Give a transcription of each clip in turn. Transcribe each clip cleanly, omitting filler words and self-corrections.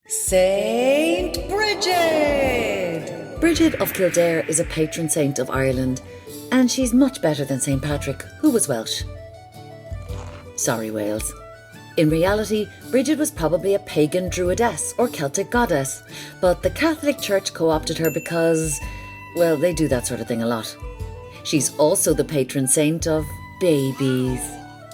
Saint Brigid! Brigid of Kildare is a patron saint of Ireland, and she's much better than St. Patrick, who was Welsh. Sorry, Wales. In reality, Brigid was probably a pagan druidess or Celtic goddess, but the Catholic Church co-opted her because, well, they do that sort of thing a lot. She's also the patron saint of babies,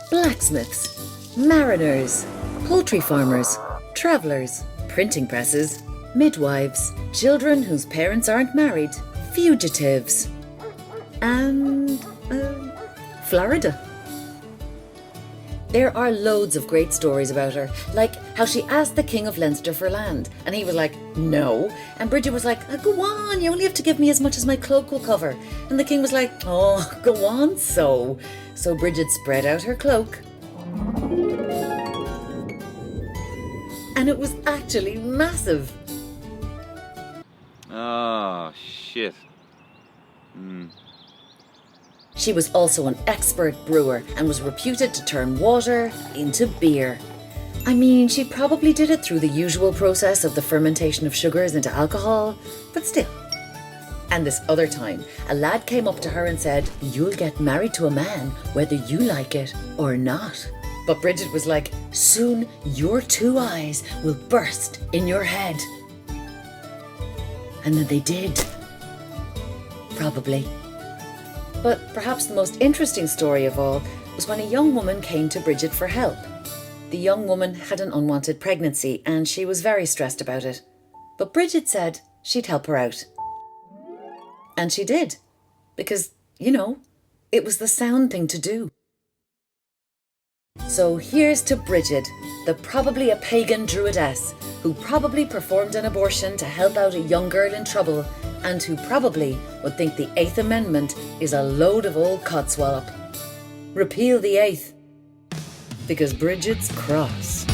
blacksmiths, mariners, poultry farmers, travellers, printing presses, midwives, children whose parents aren't married, fugitives, and Florida. There are loads of great stories about her, like how she asked the King of Leinster for land, and he was like, no. And Brigid was like, go on, you only have to give me as much as my cloak will cover. And the King was like, oh, go on so. So Brigid spread out her cloak. And it was actually massive. Oh, shit. She was also an expert brewer and was reputed to turn water into beer. I mean, she probably did it through the usual process of the fermentation of sugars into alcohol, but still. And this other time, a lad came up to her and said, you'll get married to a man whether you like it or not. But Brigid was like, soon your two eyes will burst in your head. And then they did. Probably. But perhaps the most interesting story of all was when a young woman came to Brigid for help. The young woman had an unwanted pregnancy and she was very stressed about it. But Brigid said she'd help her out. And she did. Because, it was the sound thing to do. So here's to Brigid, the probably a pagan druidess, who probably performed an abortion to help out a young girl in trouble, and who probably would think the 8th Amendment is a load of old codswallop. Repeal the 8th, because Brigid's cross.